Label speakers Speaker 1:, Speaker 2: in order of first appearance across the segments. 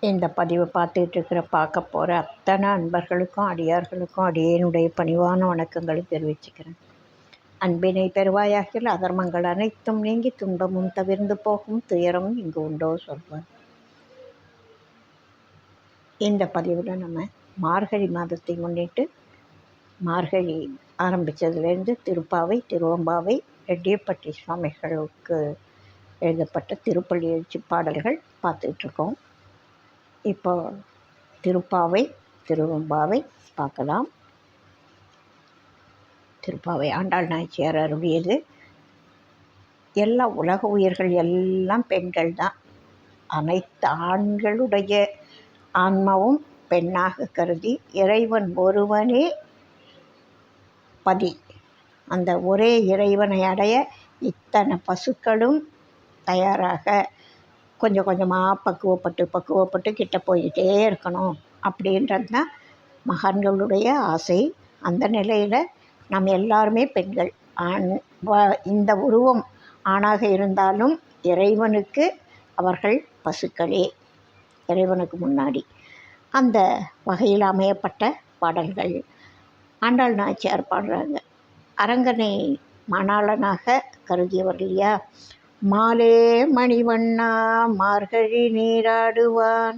Speaker 1: இந்த பதிவை பார்க்க போகிற அத்தனை அன்பர்களுக்கும் அடியார்களுக்கும் அடியேனுடைய பணிவான வணக்கங்களை தெரிவிச்சுக்கிறேன். அன்பினை பெறுவாயாகில் அதர்மங்கள் அனைத்தும் நீங்கி துன்பமும் தவிர்ந்து போகும், துயரம் இங்கு உண்டோ சொல்வார். இந்த பதிவில் நம்ம மார்கழி மாதத்தை முன்னிட்டு மார்கழி ஆரம்பித்ததுலேருந்து திருப்பாவை, திருவம்பாவை, ரெட்டியப்பட்டி சுவாமிகளுக்கு எழுதப்பட்ட திருப்பள்ளி எழுச்சி பாடல்கள் பார்த்துட்ருக்கோம். இப்போ திருப்பாவை, திருவம்பாவை பார்க்கலாம். திருப்பாவை ஆண்டாள் நாச்சியார் அருளியது. எல்லா உலக உயிர்கள் எல்லாம் பெண்கள் தான். அனைத்து ஆண்களுடைய ஆன்மாவும் பெண்ணாக கருதி இறைவன் ஒருவனே பதி, அந்த ஒரே இறைவனை அடைய இத்தனை பசுக்களும் தயாராக கொஞ்சம் கொஞ்சமாக பக்குவப்பட்டு கிட்ட போயிட்டே இருக்கணும் அப்படின்றது தான் மகான்களுடைய ஆசை. அந்த நிலையில் நம்ம எல்லாருமே பெண்கள். இந்த உருவம் ஆணாக இருந்தாலும் இறைவனுக்கு அவர்கள் பசுக்களே, இறைவனுக்கு முன்னாடி. அந்த வகையில் அமையப்பட்ட பாடல்கள் ஆண்டாள் நாச்சியார் பாடுறாங்க. அரங்கனை மணாளனாக கருதியவர் இல்லையா? மாலே மணிவண்ணா மார்கழி நீராடுவான்,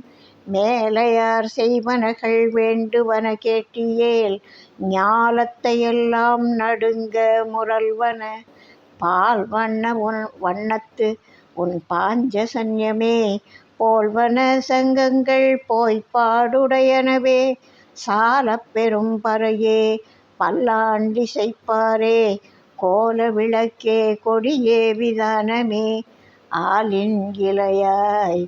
Speaker 1: மேலையார் செய்வனகள் வேண்டுவன கேட்டியேல், ஞாலத்தையெல்லாம் நடுங்க முரல்வன, பால் வண்ணத்து உன் பாஞ்சசன்யமே, போல்வன சங்கங்கள் போய்ப்பாடுடையனவே, சால பெரும் பறையே பல்லாண்டிசைப்பாரே, கோல விளக்கே கொடியே விதானமே, ஆலின் இலையாய்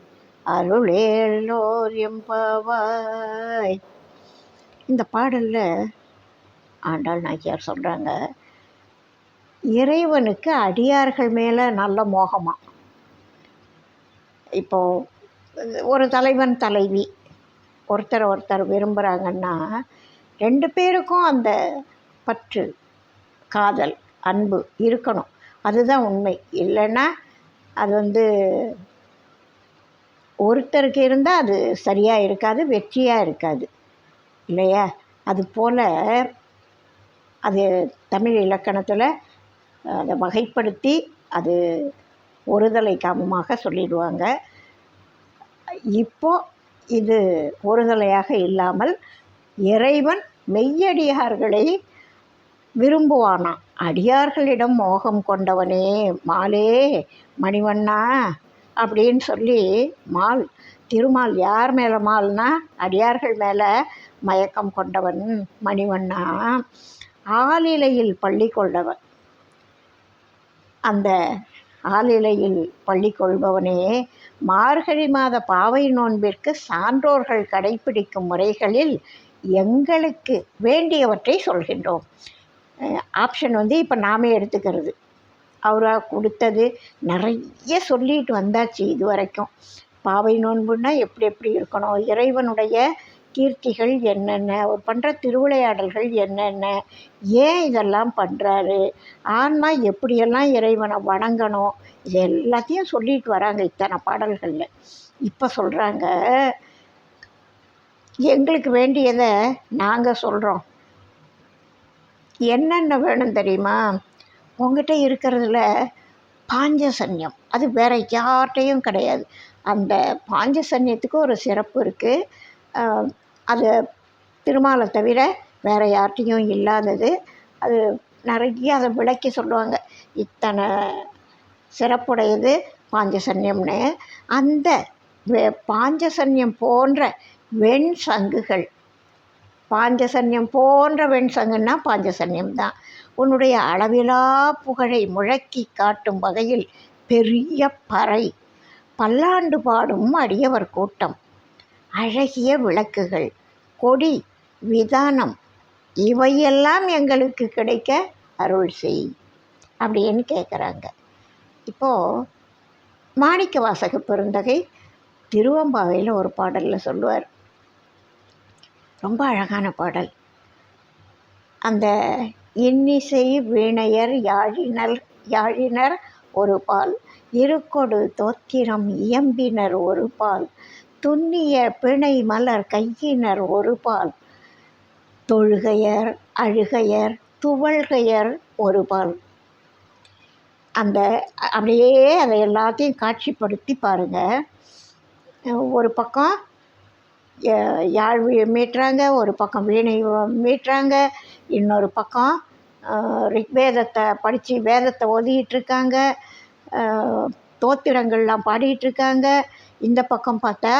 Speaker 1: அருளேலோர் எம்பாவாய். இந்த பாடலில் ஆண்டாள் நாச்சியார் சொல்கிறாங்க, இறைவனுக்கு அடியார்கள் மேலே நல்ல மோகமாக. இப்போது ஒரு தலைவன் தலைவி ஒருத்தர் விரும்புகிறாங்கன்னா ரெண்டு பேருக்கும் அந்த பற்று, காதல், அன்பு இருக்கணும். அதுதான் உண்மை. இல்லைன்னா அது ஒருத்தருக்கு இருந்தால் அது சரியாக இருக்காது, வெற்றியாக இருக்காது இல்லையா? அதுபோல் அது தமிழ் இலக்கணத்தில் அதை வகைப்படுத்தி அது ஒருதலை காமமாக சொல்லிடுவாங்க. இப்போது இது ஒருதலையாக இல்லாமல் இறைவன் மெய்யடியார்களை விரும்புவானா. அடியார்களிடம் மோகம் கொண்டவனே மாலே மணிவண்ணா அப்படின்னு சொல்லி திருமால் யார் மேலே மால்னா அடியார்கள் மேலே மயக்கம் கொண்டவன் மணிவண்ணா, ஆலிலையில் பள்ளி கொண்டவன். அந்த ஆலிலையில் பள்ளி கொள்பவனே, மார்கழி மாத பாவை நோன்பிற்கு சான்றோர்கள் கடைப்பிடிக்கும் முறைகளில் எங்களுக்கு வேண்டியவற்றை சொல்கின்றோம். ஆப்ஷன் இப்போ நாமே எடுத்துக்கிறது. அவராக கொடுத்தது நிறைய சொல்லிட்டு வந்தாச்சு இது வரைக்கும். பாவை நோன்புன்னா எப்படி இருக்கணும், இறைவனுடைய கீர்த்திகள் என்னென்ன, அவர் பண்ணுற திருவிளையாடல்கள் என்னென்ன, ஏன் இதெல்லாம் பண்ணுறாரு, ஆன்மா எப்படியெல்லாம் இறைவனை வணங்கணும், இது எல்லாத்தையும் சொல்லிட்டு வராங்க இத்தனை பாடல்களில். இப்போ சொல்கிறாங்க, எங்களுக்கு வேண்டியதை நாங்கள் சொல்கிறோம். என்னென்ன வேணும் தெரியுமா? உங்ககிட்ட இருக்கிறதுல பாஞ்சசன்யம் அது வேறு யார்கிட்டையும் கிடையாது. அந்த பாஞ்சசன்யத்துக்கு ஒரு சிறப்பு இருக்குது. அது திருமாலை தவிர வேறு யார்கிட்டையும் இல்லாதது. அது நிறைய அதை விளக்கி சொல்லுவாங்க, இத்தனை சிறப்புடையது பாஞ்சசன்யம்னு. அந்த பாஞ்சசன்யம் போன்ற வெண் சங்குகள், பாஞ்சசன்யம் போன்ற வெண் சங்குன்னா பாஞ்சசன்யம் தான். உன்னுடைய அளவிலா புகழை முழக்கி காட்டும் வகையில் பெரிய பறை, பல்லாண்டு பாடும் அடியவர் கூட்டம், அழகிய விளக்குகள், கொடி, விதானம், இவையெல்லாம் எங்களுக்கு கிடைக்க அருள் செய் அப்படின்னு கேட்குறாங்க. இப்போது மாணிக்க வாசக பெருந்தகை திருவம்பாவையில் ஒரு பாடலில் சொல்லுவார். ரொம்ப அழகான பாடல். அந்த இன்னிசை வீணையர் யாழினர் ஒரு பால், இருக்கொடு தோத்திரம் இயம்பினர் ஒரு பால், துன்னிய பிணை மலர் கையினர் ஒரு பால், தொழுகையர் அழுகையர் துவள்கையர் ஒரு பால். அந்த அப்படியே அதை எல்லாத்தையும் காட்சிப்படுத்தி பாருங்கள். ஒரு பக்கம் யாழ் மீட்டுறாங்க, ஒரு பக்கம் வீணை மீட்டுறாங்க, இன்னொரு பக்கம் ரிக்வேதத்தை படித்து வேதத்தை ஓதிக்கிட்டுருக்காங்க, தோத்திரங்கள்லாம் பாடிகிட்ருக்காங்க. இந்த பக்கம் பார்த்தா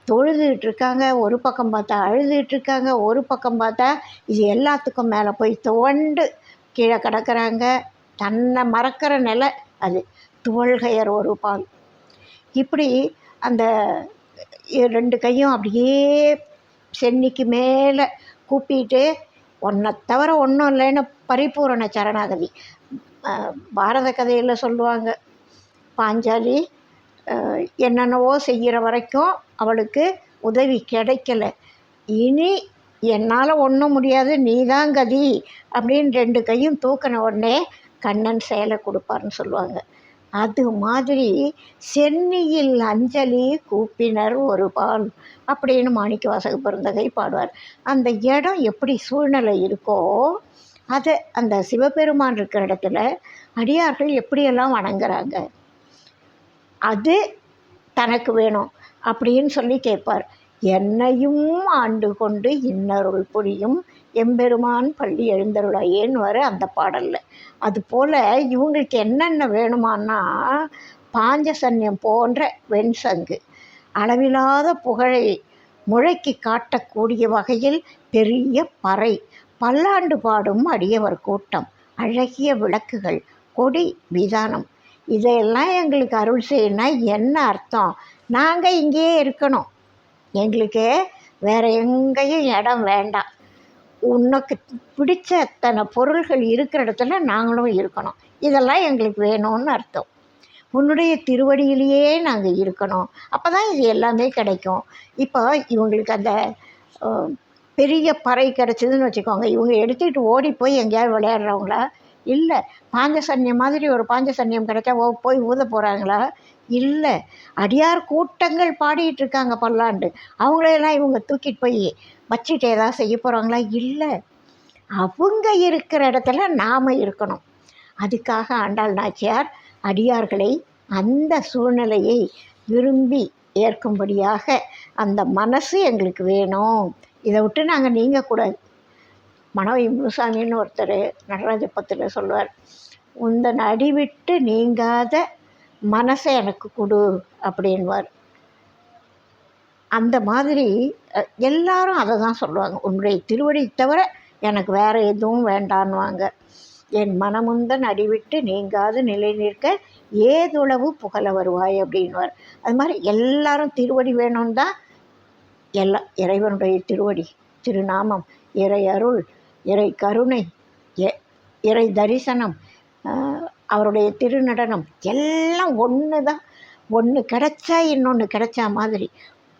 Speaker 1: தொழுதுகிட்ருக்காங்க, ஒரு பக்கம் பார்த்தா அழுதுகிட்ருக்காங்க, ஒரு பக்கம் பார்த்தா இது எல்லாத்துக்கும் மேலே போய் துவண்டு கீழே கிடக்கிறாங்க. தன்னை மறக்கிற நிலை அது. துவள்கையர் ஒரு பால். இப்படி அந்த 2 கையும் அப்படியே சென்னிக்கு மேலே கூப்பிட்டு ஒன்றை தவிர ஒன்றும் இல்லைன்னு பரிபூரண சரணாகதி. பாரத கதையில் சொல்லுவாங்க, பாஞ்சாலி என்னென்னவோ செய்கிற வரைக்கும் அவளுக்கு உதவி கிடைக்கல, இனி என்னால் ஒன்றும் முடியாது, நீ தான் கதி அப்படின்னு 2 கையும் தூக்கின உடனே கண்ணன் செயலை கொடுப்பார்னு சொல்லுவாங்க. அது மாதிரி சென்னியில் அஞ்சலி கூப்பினர் ஒரு பால் அப்படின்னு மாணிக்கவாசக பெருந்தகை பாடுவார். அந்த இடம் எப்படி சூழ்நிலை இருக்கோ அதை அந்த சிவபெருமான் இருக்கிற இடத்துல அடியார்கள் எப்படியெல்லாம் வணங்குறாங்க, அது தனக்கு வேணும் அப்படின்னு சொல்லி கேட்பார். என்னையும் ஆண்டு கொண்டு இன்னருள் புரியும் எம்பெருமான் பள்ளி எழுந்தருளையேன்னு வர அந்த பாடலில். அதுபோல் இவங்களுக்கு என்னென்ன வேணுமான்னா, பாஞ்சசன்யம் போன்ற வெண்சங்கு, அளவிலாத புகழை முழக்கி காட்டக்கூடிய வகையில் பெரிய பறை, பல்லாண்டு பாடும் அடியவர் கூட்டம், அழகிய விளக்குகள், கொடி விதானம், இதையெல்லாம் எங்களுக்கு அருள் செய்யணும்னா என்ன அர்த்தம்? நாங்கள் இங்கேயே இருக்கணும், எங்களுக்கு வேறு எங்கேயும் இடம் வேண்டாம், உனக்கு பிடிச்ச அத்தனை பொருள்கள் இருக்கிற இடத்துல நாங்களும் இருக்கணும், இதெல்லாம் எங்களுக்கு வேணும்னு அர்த்தம். உன்னுடைய திருவடியிலேயே நாங்கள் இருக்கணும், அப்போ தான் இது எல்லாமே கிடைக்கும். இப்போ இவங்களுக்கு அந்த பெரிய பறை கிடச்சிதுன்னு வச்சுக்கோங்க, இவங்க எடுத்துக்கிட்டு ஓடி போய் எங்கேயாவது விளையாடுறவங்களா? இல்லை. பாஞ்சசன்யம் மாதிரி ஒரு பாஞ்சசன்யம் கிடைச்சா போய் ஊத போகிறாங்களா? இல்லை. அடியார் கூட்டங்கள் பாடிட்டு இருக்காங்க பல்லாண்டு, அவங்களையெல்லாம் இவங்க தூக்கிட்டு போய் வச்சுட்டு ஏதாவது செய்ய போகிறாங்களா? இல்லை. அவங்க இருக்கிற இடத்துல நாம் இருக்கணும். அதுக்காக ஆண்டாள் நாச்சியார் அடியார்களை அந்த சூழ்நிலையை விரும்பி ஏற்கும்படியாக அந்த மனசு எங்களுக்கு வேணும், இதை விட்டு நாங்கள் நீங்கக்கூடாது. மனோய் முனுசாமின்னு ஒருத்தர் நடராஜப்பத்தில் சொல்லுவார், உந்தன் அடிவிட்டு நீங்காத மனசை எனக்கு கொடு அப்படின்வார். அந்த மாதிரி எல்லாரும் அதை தான் சொல்லுவாங்க, உன்னுடைய திருவடி தவிர எனக்கு வேறு எதுவும் வேண்டான்வாங்க. என் மனமுந்தன் அடிவிட்டு நீங்காது நிலை நிற்க ஏதுளவு புகழ வருவாய் அப்படின்வார். அது மாதிரி எல்லாரும் திருவடி வேணும்னு தான் எல்லாம், இறைவனுடைய திருவடி, திருநாமம், இறை அருள், இறை கருணை, இறை தரிசனம், அவருடைய திருநடனம் எல்லாம் ஒன்று தான். ஒன்று கிடைச்சா இன்னொன்று கிடைச்சா மாதிரி,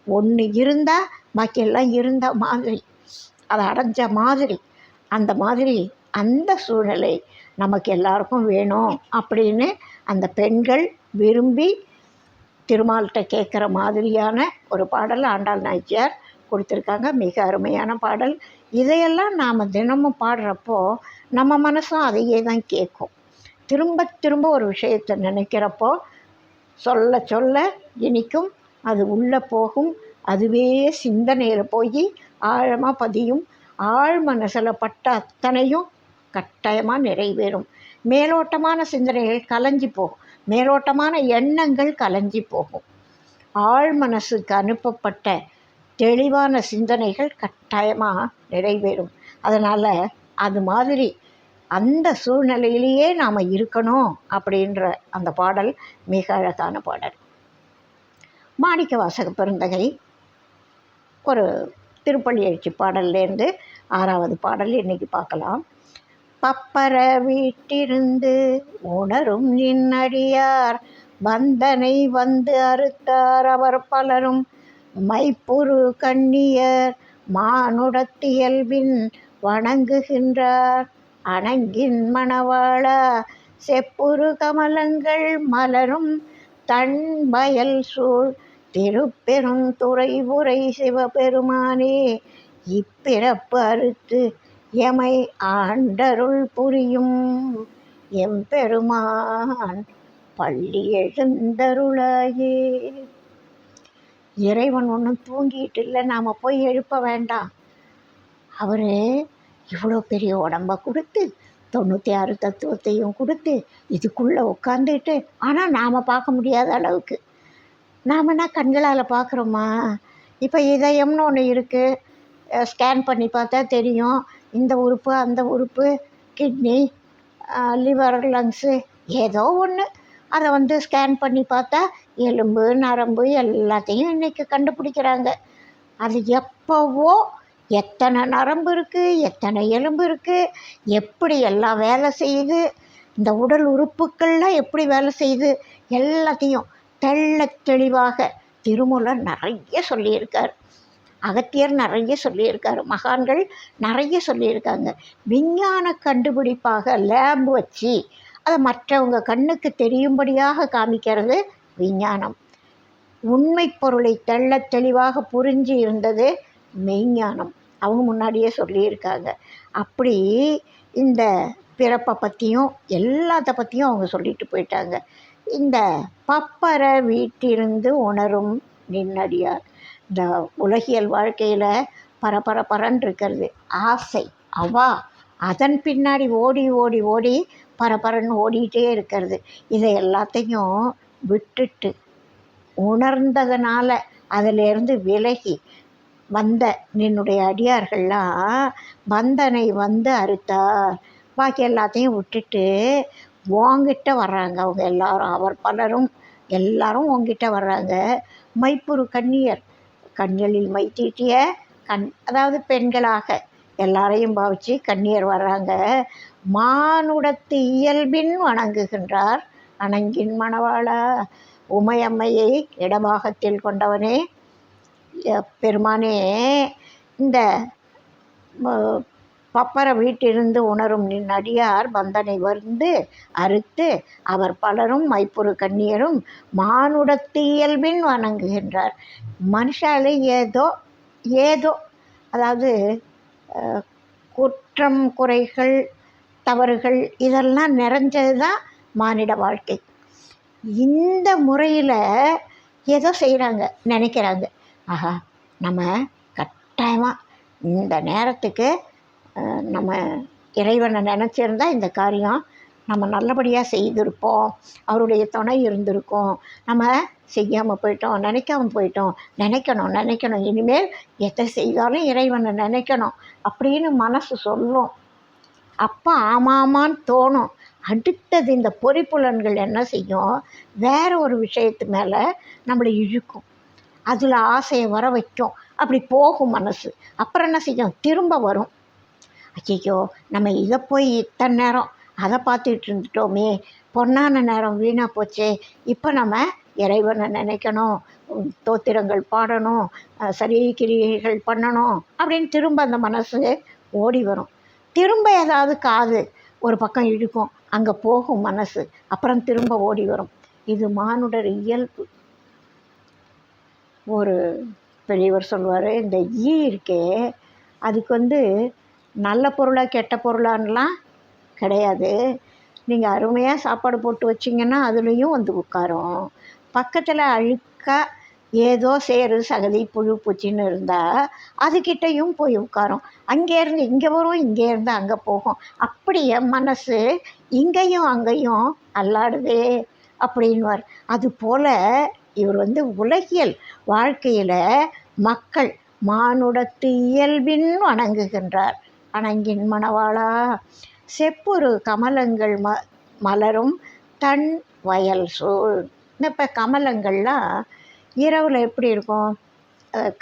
Speaker 1: ஒன்று இருந்தால் பாக்கி எல்லாம் இருந்த மாதிரி, அதை அடைஞ்ச மாதிரி, அந்த மாதிரி அந்த சூழ்நிலை நமக்கு எல்லாருக்கும் வேணும் அப்படின்னு அந்த பெண்கள் விரும்பி திருமால்கிட்ட கேட்குற மாதிரியான ஒரு பாடல் ஆண்டாள் நாச்சியார் கொடுத்துருக்காங்க. மிக அருமையான பாடல். இதையெல்லாம் நாம் தினமும் பாடுறப்போ நம்ம மனசும் அதையே தான் கேட்கும். திரும்ப திரும்ப ஒரு விஷயத்தை நினைக்கிறப்போ சொல்ல சொல்ல இனிக்கும், அது உள்ளே போகும், அதுவே சிந்தனையில் போய் ஆழமாக பதியும். ஆழ் மனசில் பட்ட அத்தனையும் கட்டாயமாக நிறைவேறும். மேலோட்டமான சிந்தனைகள் கலைஞ்சி போகும், மேலோட்டமான எண்ணங்கள் கலைஞ்சி போகும். ஆழ் மனசுக்கு அனுப்பப்பட்ட தெளிவான சிந்தனைகள் கட்டாயமாக நிறைவேறும். அதனால் அது மாதிரி அந்த சூழ்நிலையிலேயே நாம் இருக்கணும் அப்படின்ற அந்த பாடல் மிக அழகான பாடல். மாணிக்கவாசக பெருந்தகை ஒரு திருப்பள்ளி எழுச்சி பாடல்லேருந்து 6வது பாடல் இன்றைக்கி பார்க்கலாம். பப்பர வீட்டிருந்து உணரும் நின்னடியார் வந்தனை வந்து அறுத்தார் அவர் பலரும் மைப்புரு கண்ணியர் மானுடத்தியல்பின் வணங்குகின்றார் அணங்கின் மணவாளா செப்புரு கமலங்கள் மலரும் தன் வயல் சூழ் திருப்பெருந்துறை உரை சிவபெருமானே இப்பிறப்பு அறுத்து எமை ஆண்டருள் புரியும் எம்பெருமான் பள்ளி எழுந்தருளாயே. இறைவன் ஒன்றும் தூங்கிட்டு இல்லை, நாம் போய் எழுப்ப வேண்டாம். அவர் இவ்வளோ பெரிய உடம்பை கொடுத்து 96 தத்துவத்தையும் கொடுத்து இதுக்குள்ளே உட்காந்துட்டு, ஆனால் நாம் பார்க்க முடியாத அளவுக்கு நாமன்னா கண்களால் பார்க்குறோமா? இப்போ இதயம்னு ஒன்று இருக்குது, ஸ்கேன் பண்ணி பார்த்தா தெரியும். இந்த உறுப்பு அந்த உறுப்பு, கிட்னி, லிவர், லங்ஸு, ஏதோ ஒன்று அதை ஸ்கேன் பண்ணி பார்த்தா எலும்பு நரம்பு எல்லாத்தையும் இன்றைக்கி கண்டுபிடிக்கிறாங்க. அது எப்போவோ எத்தனை நரம்பு இருக்குது, எத்தனை எலும்பு இருக்குது, எப்படி எல்லாம் வேலை செய்யுது, இந்த உடல் உறுப்புக்கள்லாம் எப்படி வேலை செய்யுது, எல்லாத்தையும் தெள்ள தெளிவாக திருமூலர் நிறைய சொல்லியிருக்கார், அகத்தியர் நிறைய சொல்லியிருக்காரு, மகான்கள் நிறைய சொல்லியிருக்காங்க. விஞ்ஞான கண்டுபிடிப்பாக லேப் வச்சு அதை மற்றவங்க கண்ணுக்கு தெரியும்படியாக காமிக்கிறது விஞ்ஞானம். உண்மை பொருளை தெள்ள தெளிவாக புரிஞ்சு இருந்தது மெய்ஞானம். அவங்க முன்னாடியே சொல்லியிருக்காங்க. அப்படி இந்த பிறப்பை பற்றியும் எல்லாத்த பற்றியும் அவங்க சொல்லிட்டு போயிட்டாங்க. இந்த பப்பர வீட்டிருந்து உணரும் நின்னடியார். இந்த உலகியல் வாழ்க்கையில் பரபரன்னு இருக்கிறது ஆசை, அவா, அதன் பின்னாடி ஓடி ஓடி ஓடி பரபரன்னு ஓடிக்கிட்டே இருக்கிறது. இதை எல்லாத்தையும் விட்டுட்டு உணர்ந்ததுனால அதிலேருந்து விலகி வந்த நின்னுடைய அடியார்கள்லாம் பந்தனை அறுத்தார். பாக்கி எல்லாத்தையும் விட்டுட்டு உங்கிட்ட வர்றாங்க. அவங்க எல்லாரும், அவர் பலரும் எல்லாரும் உங்ககிட்ட வர்றாங்க. மைப்புறு கன்னியர், கண்களில் மை தீட்டிய அதாவது பெண்களாக எல்லாரையும் பாவிச்சு கன்னியர் வர்றாங்க. மானுடத்து இயல்பின் வணங்குகின்றார் அணங்கின் மணவாளா. உமையம்மையை இடபாகத்தில் கொண்டவனே பெருமானே, இந்த பப்பர வீட்டிலிருந்து உணரும் நின் அடியார் பந்தனை அறுத்து அவர் பலரும் மைப்புறு கன்னியரும் மானுடத்து இயல்பின் வணங்குகின்றார். மனுஷாலே ஏதோ அதாவது குற்றம் குறைகள் தவறுகள் இதெல்லாம் நிறைஞ்சது தான் மானிட வாழ்க்கை. இந்த முறையில் ஏதோ செய்கிறாங்க, நினைக்கிறாங்க. ஆஹா, நம்ம கட்டாயமாக இந்த நேரத்துக்கு நம்ம இறைவனை நினச்சிருந்தா இந்த காரியம் நம்ம நல்லபடியாக செய்திருப்போம், அவருடைய துணை இருந்திருக்கும். நம்ம செய்யாமல் போயிட்டோம், நினைக்காமல் போயிட்டோம். நினைக்கணும் இனிமேல் எதை செய்தாலும் இறைவனை நினைக்கணும் அப்படின்னு மனசு சொல்லும். அப்போ ஆமாமான்னு தோணும். அடுத்தது இந்த பொறிப்புலன்கள் என்ன செய்யும், வேறு ஒரு விஷயத்து மேலே நம்மளை இழுக்கும், அதில் ஆசையை வர வைக்கும். அப்படி போகும் மனசு. அப்புறம் என்ன செய்யும், திரும்ப வரும். ஐயோ, நம்ம இதை போய் இத்தனை நேரம் அதை பார்த்துட்டு இருந்துட்டோமே, பொன்னான நேரம் வீணாக போச்சே. இப்போ நம்ம இறைவனை நினைக்கணும், தோத்திரங்கள் பாடணும், சரி கிரிகைகள் பண்ணணும் அப்படின்னு திரும்ப அந்த மனசு ஓடி வரும். திரும்ப ஏதாவது காது ஒரு பக்கம் இழுக்கும், அங்கே போகும் மனசு, அப்புறம் திரும்ப ஓடி வரும். இது மானுடர் இயல்பு. ஒரு பெரியவர் சொல்வார், இந்த ஈ இருக்கே அதுக்கு நல்ல பொருளாக கெட்ட பொருளான்லாம் கிடையாது. நீங்கள் அருமையாக சாப்பாடு போட்டு வச்சிங்கன்னா அதுலேயும் உட்காரும். பக்கத்தில் அழுக்காக ஏதோ சேரு சகதி புழு பூச்சின்னு இருந்தால் அதுக்கிட்டையும் போய் உட்காரும். அங்கேருந்து இங்கே வரும், இங்கேருந்து அங்கே போகும். அப்படி என் மனசு இங்கேயும் அங்கேயும் அல்லாடுதே அப்படின்வார். அதுபோல் இவர் உலகியல் வாழ்க்கையில் மக்கள் மானுடத்து இயல்பின் வணங்குகின்றார் அணங்கின் மணவாளா. செப்புரு கமலங்கள் மலரும் தன் வயல் சூழ். இப்போ கமலங்கள்லாம் இரவில் எப்படி இருக்கும்,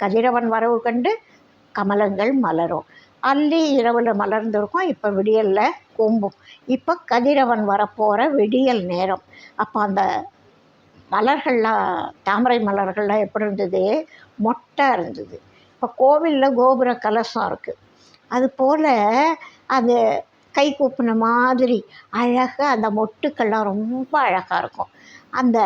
Speaker 1: கதிரவன் வரவு கண்டு கமலங்கள் மலரும். அல்லி இரவில் மலர்ந்துருக்கும், இப்போ விடியலில் கூம்பும். இப்போ கதிரவன் வரப்போகிற விடியல் நேரம். அப்போ அந்த மலர்கள்லாம், தாமரை மலர்கள்லாம் எப்படி இருந்தது, மொட்டாக இருந்தது. இப்போ கோவிலில் கோபுர கலசம் இருக்குது, அதுபோல் அது கை கூப்பின மாதிரி அழகாக அந்த மொட்டுக்கள்லாம் ரொம்ப அழகாக இருக்கும். அந்த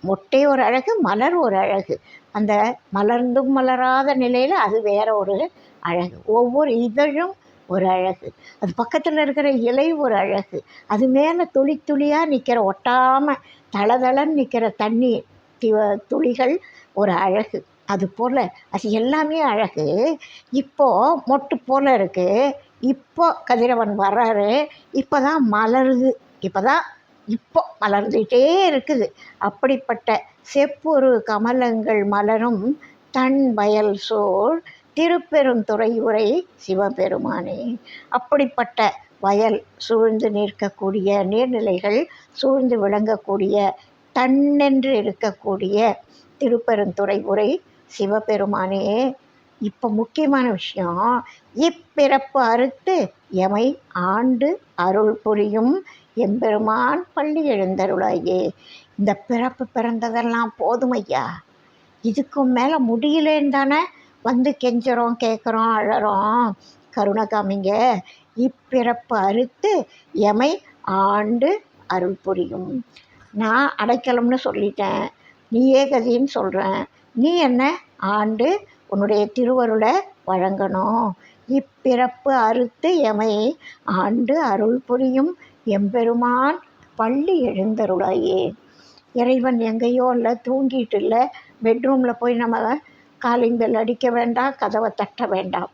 Speaker 1: மொட்டே ஒரு அழகு, மலர் ஒரு அழகு. அந்த மலர்ந்தும் மலராத நிலையில் அது வேற ஒரு அழகு. ஒவ்வொரு இதழும் ஒரு அழகு, அது பக்கத்தில் இருக்கிற இலை ஒரு அழகு, அது மேலே துளி துளியாக நிற்கிற ஒட்டாமல் தளதளன்னு நிற்கிற தண்ணி துளிகள் ஒரு அழகு. அது போல் அது எல்லாமே அழகு. இப்போது மொட்டு போல் இருக்குது. இப்போ கதிரவன் வர்றாரு, இப்போ தான் மலருது, இப்போ மலர்ந்துகிட்டே இருக்குது. அப்படிப்பட்ட செப்புரு கமலங்கள் மலரும் தன் வயல் சோழ் திருப்பெருந்துறை உரை சிவபெருமானே. அப்படிப்பட்ட வயல் சூழ்ந்து நிற்கக்கூடிய நீர்நிலைகள் சூழ்ந்து விளங்கக்கூடிய தன்னென்று இருக்கக்கூடிய திருப்பெருந்துறை உரை சிவபெருமானே. இப்போ முக்கியமான விஷயம், இப்பிறப்பு அறுத்து எமை ஆண்டு அருள் புரியும் எம்பெருமான் பள்ளி எழுந்தருளாயே. இந்த பிறப்பு பிறந்ததெல்லாம் போதும் ஐயா, இதுக்கும் மேலே முடியலேன்னு தானே வந்து கெஞ்சுறோம், கேட்குறோம், அழறோம். கருணை காமிங்க. இப்பிறப்பு அறுத்து எமை ஆண்டு அருள் புரியும். நான் அடைக்கலம்னு சொல்லிட்டேன், நீயே கதின்னு சொல்கிறேன். நீ என்ன ஆண்டு உன்னுடைய திருவருளை வழங்கணும். இப்பிறப்பு அறுத்து எமை ஆண்டு அருள் புரியும் எம்பெருமான் பள்ளி எழுந்தருளாயே. இறைவன் எங்கேயோ இல்லை, தூங்கிட்டு இல்லை, பெட்ரூமில் போய் நம்ம காலிங் பெல் அடிக்க வேண்டாம், கதவை தட்ட வேண்டாம்.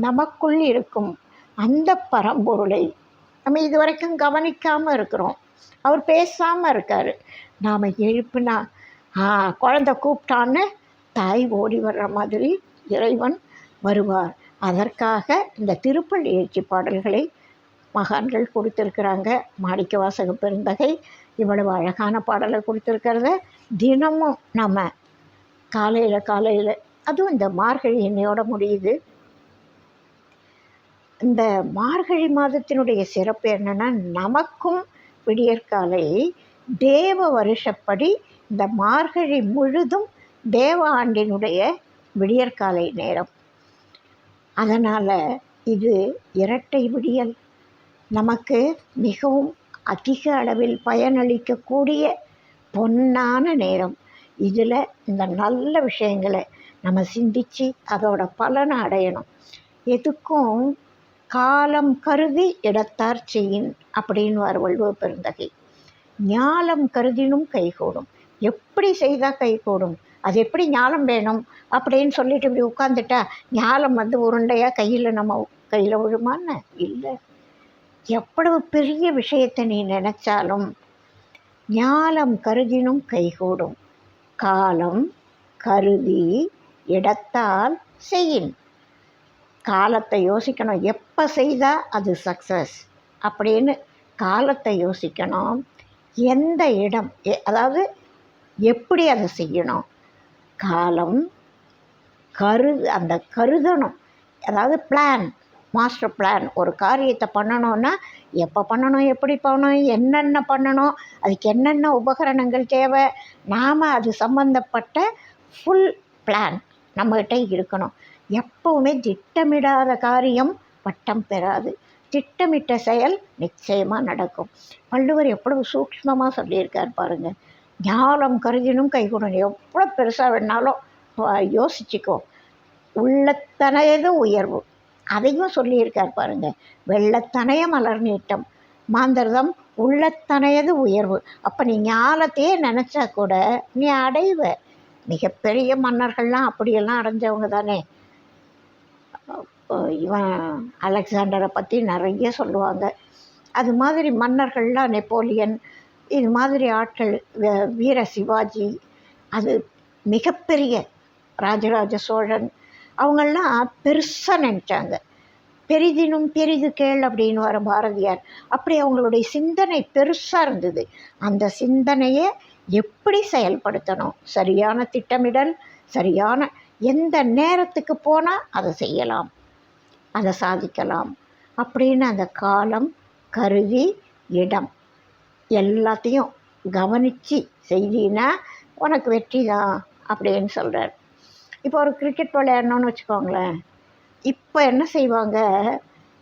Speaker 1: நமக்குள் இருக்கும் அந்த பரம்பொருளை நம்ம இது வரைக்கும் கவனிக்காமல் இருக்கிறோம். அவர் பேசாமல் இருக்கார். நாம் எழுப்புனா குழந்தை கூப்பிட்டான்னு தாய் ஓடி வர்ற மாதிரி இறைவன் வருவார். அதற்காக இந்த திருப்பள்ளி எழுச்சி பாடல்களை மகான்கள் கொடுத்துருக்குறாங்க. மாணிக்கவாசக பெருந்தகை இவ்வளவு அழகான பாடலை கொடுத்துருக்கிறத தினமும் நம்ம காலையில் அதுவும் இந்த மார்கழி இன்னையோட முடியுது. இந்த மார்கழி மாதத்தினுடைய சிறப்பு என்னென்னா, நமக்கும் விடியற்காலை தேவ வருஷப்படி இந்த மார்கழி முழுதும் தேவ ஆண்டினுடைய விடியற்காலை நேரம். அதனால் இது இரட்டை விடியல், நமக்கு மிகவும் அதிக அளவில் பயனளிக்கக்கூடிய பொன்னான நேரம். இதில் இந்த நல்ல விஷயங்களை நம்ம சிந்தித்து அதோட பலனை அடையணும். எதுக்கும் காலம் கருதி இடத்தார் செய்யின் அப்படின்னு வள்ளுவ பெருந்தகை. ஞாலம் கருதினும் கைகூடும். எப்படி செய்தால் கைகூடும், அது எப்படி ஞாலம் வேணும் அப்படின்னு சொல்லிட்டு இப்படி உட்காந்துட்டா ஞாலம் வந்து உருண்டையாக நம்ம கையில் விழுமான்னு இல்லை. எவ்வளவு பெரிய விஷயத்தை நீ நினச்சாலும் ஞாலம் கருதினும் கைகூடும். காலம் கருதி இடத்தால் செய்யின். காலத்தை யோசிக்கணும், எப்போ செய்தால் அது சக்ஸஸ் அப்படின்னு காலத்தை யோசிக்கணும். எந்த இடம், அதாவது எப்படி அதை செய்யணும், காலம் அந்த கருதணும். அதாவது பிளான், மாஸ்டர் பிளான். ஒரு காரியத்தை பண்ணணுன்னா எப்போ பண்ணணும், எப்படி பண்ணணும், என்னென்ன பண்ணணும், அதுக்கு என்னென்ன உபகரணங்கள் தேவை, நாம் அது சம்பந்தப்பட்ட ஃபுல் பிளான் நம்மகிட்ட இருக்கணும். எப்போவுமே திட்டமிடாத காரியம் பட்டம் பெறாது, திட்டமிட்ட செயல் நிச்சயமாக நடக்கும். வள்ளுவர் எவ்வளவு சூக்ஷ்மமாக சொல்லியிருக்கார் பாருங்கள். ஞாலம் கருதினும் கைகூடும். எவ்வளோ பெருசாக வேணாலும் யோசிச்சுக்கோ. உள்ளத்தனையது உயர்வு, அதையும் சொல்லியிருக்கார் பாருங்கள். வெள்ளத்தனைய மலர் நீட்டம் மாந்தர்தம் உள்ளத்தனையது உயர்வு. அப்போ நீ ஞாலத்தையே நினச்சா கூட நீ அடைவ. மிகப்பெரிய மன்னர்கள்லாம் அப்படியெல்லாம் அடைஞ்சவங்க தானே. இவன் அலெக்சாண்டரை பற்றி நிறைய சொல்லுவாங்க. அது மாதிரி மன்னர்கள்லாம், நெப்போலியன், இது மாதிரி ஆட்கள், வீர சிவாஜி, அது மிகப்பெரிய ராஜராஜ சோழன், அவங்களாம் பெருசாக நினச்சாங்க. பெரிதினும் பெரிது கேள் அப்படின்னு வர பாரதியார். அப்படி அவங்களுடைய சிந்தனை பெருசாக இருந்தது. அந்த சிந்தனையை எப்படி செயல்படுத்தணும், சரியான திட்டமிடல், சரியான எந்த நேரத்துக்கு போனால் அதை செய்யலாம், அதை சாதிக்கலாம் அப்படின்னு அந்த காலம் கருதி இடம் எல்லாத்தையும் கவனித்து செய்தினா உனக்கு வெற்றி தான் அப்படின்னு சொல்கிறார். இப்போ ஒரு கிரிக்கெட் விளையாடணுன்னு வச்சுக்கோங்களேன். இப்போ என்ன செய்வாங்க,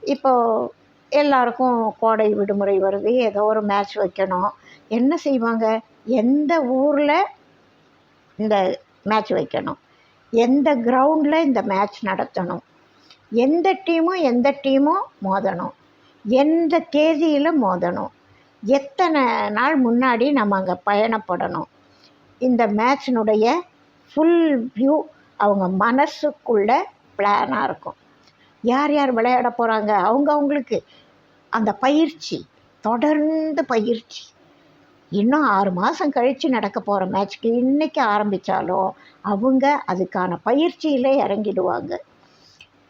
Speaker 1: இப்போது எல்லாருக்கும் கோடை விடுமுறை வருது, ஏதோ ஒரு மேட்ச் வைக்கணும். என்ன செய்வாங்க, எந்த ஊரில் இந்த மேட்ச் வைக்கணும், எந்த கிரவுண்டில் இந்த மேட்ச் நடத்தணும், எந்த டீமும் மோதணும், எந்த தேதியில் மோதணும், எத்தனை நாள் முன்னாடி நம்ம அங்கே பயணப்படணும். இந்த மேட்சினுடைய ஃபுல் வியூ அவங்க மனசுக்குள்ள பிளானாக இருக்கும். யார் யார் விளையாட போகிறாங்க, அவங்களுக்கு அந்த பயிற்சி, தொடர்ந்து பயிற்சி. இன்னும் 6 மாதம் கழித்து நடக்க போகிற மேட்ச்க்கு இன்றைக்கி ஆரம்பித்தாலும் அவங்க அதுக்கான பயிற்சியில் இறங்கிடுவாங்க.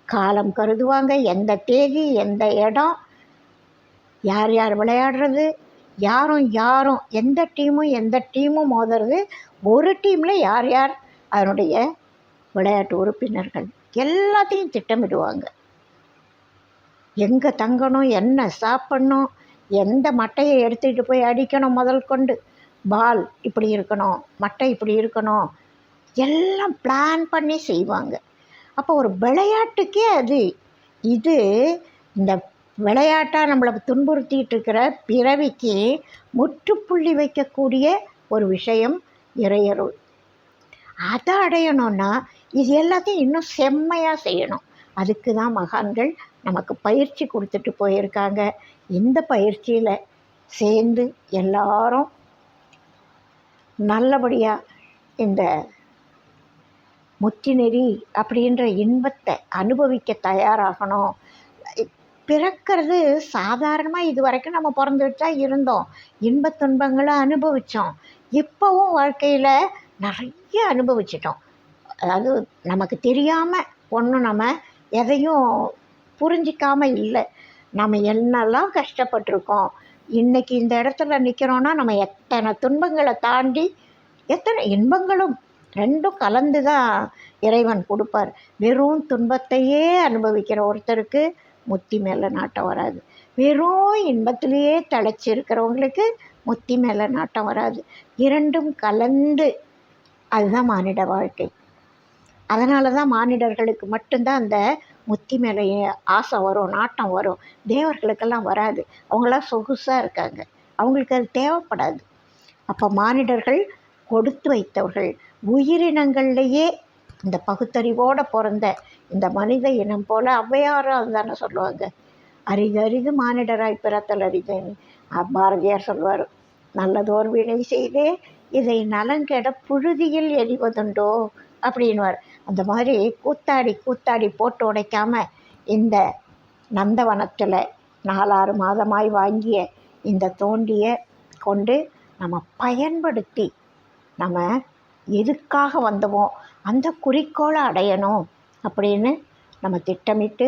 Speaker 1: காலம் கருதுவாங்க, எந்த தேதி, எந்த இடம், யார் யார் விளையாடுறது, யாரும் எந்த டீமும் மோதுறது, ஒரு டீமில் யார் யார் அதனுடைய விளையாட்டு உறுப்பினர்கள் எல்லாத்தையும் திட்டமிடுவாங்க. எங்கே தங்கணும், என்ன சாப்பிட்ணும், எந்த மட்டையை எடுத்துக்கிட்டு போய் அடிக்கணும், முதல் கொண்டு பால் இப்படி இருக்கணும், மட்டை இப்படி இருக்கணும், எல்லாம் பிளான் பண்ணி செய்வாங்க. அப்போ ஒரு விளையாட்டுக்கே இது இந்த விளையாட்டாக நம்மளை துன்புறுத்திட்டு இருக்கிற பிறவிக்கு முற்றுப்புள்ளி வைக்கக்கூடிய ஒரு விஷயம் இறையருள். அதை அடையணும்னா இது எல்லாத்தையும் இன்னும் செம்மையாக செய்யணும். அதுக்கு தான் மகான்கள் நமக்கு பயிற்சி கொடுத்துட்டு போயிருக்காங்க. இந்த பயிற்சியில் சேர்ந்து எல்லாரும் நல்லபடியாக இந்த முத்திநெறி அப்படின்ற இன்பத்தை அனுபவிக்க தயாராகணும். பிறக்கிறது சாதாரணமாக இது வரைக்கும் நம்ம பிறந்துட்டு தான் இருந்தோம், இன்பத் துன்பங்களை அனுபவித்தோம். இப்போவும் வாழ்க்கையில் நிறைய அனுபவிச்சிட்டோம். அதாவது நமக்கு தெரியாமல் ஒன்றும் நம்ம எதையும் புரிஞ்சிக்காமல் இல்லை. நம்ம என்னெல்லாம் கஷ்டப்பட்டிருக்கோம். இன்றைக்கி இந்த இடத்துல நிற்கிறோன்னா நம்ம எத்தனை துன்பங்களை தாண்டி எத்தனை இன்பங்களும் ரெண்டும் கலந்து தான் இறைவன் கொடுப்பார். வெறும் துன்பத்தையே அனுபவிக்கிற ஒருத்தருக்கு முத்தி மேலே நாட்டம் வராது. வெறும் இன்பத்திலேயே தழைச்சிருக்கிறவங்களுக்கு முத்தி மேலே நாட்டம் வராது. இரண்டும் கலந்து அதுதான் மானிட வாழ்க்கை. அதனால தான் மானிடர்களுக்கு மட்டும்தான் அந்த முத்தி மேலே ஆசை வரும், நாட்டம் வரும். தேவர்களுக்கெல்லாம் வராது. அவங்களாம் சொகுசாக இருக்காங்க, அவங்களுக்கு அது தேவைப்படாது. அப்போ மானிடர்கள் கொடுத்து வைத்தவர்கள். உயிரினங்கள்லேயே இந்த பகுத்தறிவோடு பிறந்த இந்த மனித இனம் போல் ஔவையாரும் தானே சொல்லுவாங்க, அரிது அரிது மானிடராய் பிறத்தல் அரிதுன்னு. பாரதியார் சொல்வார், நல்லதோர் வினை செய்தே இதை நலங்கெட புழுதியில் எறிவதுண்டோ அப்படின்வார். அந்த மாதிரி கூத்தாடி போட்டு உடைக்காமல் இந்த நந்தவனத்தில் 4-6 மாதமாய் வாங்கிய இந்த தோண்டியை கொண்டு நம்ம பயன்படுத்தி நம்ம எதுக்காக வந்தோமோ அந்த குறிக்கோளை அடையணும் அப்படின்னு நம்ம திட்டமிட்டு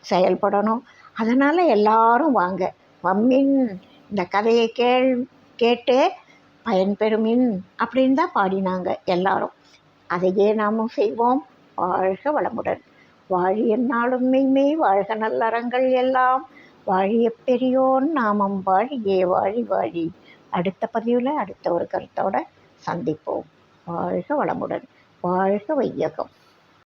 Speaker 1: செயல்படணும். அதனால் எல்லாரும் வாங்க, வம்மின் இந்த கதையை கேட்டு பயன்பெறுமின் அப்படின்னு தான் பாடினாங்க எல்லாரும். அதையே நாமும் செய்வோம். வாழ்க வளமுடன். வாழிய நாளும் மெய்மெய் வாழ்க நல்லறங்கள் எல்லாம் வாழிய பெரியோன் நாமம் வாழியே வாழி. அடுத்த பதிவில் அடுத்த ஒரு கருத்தோடு சந்திப்போம். வாழ்க வளமுடன். வாழ்க வையகம்.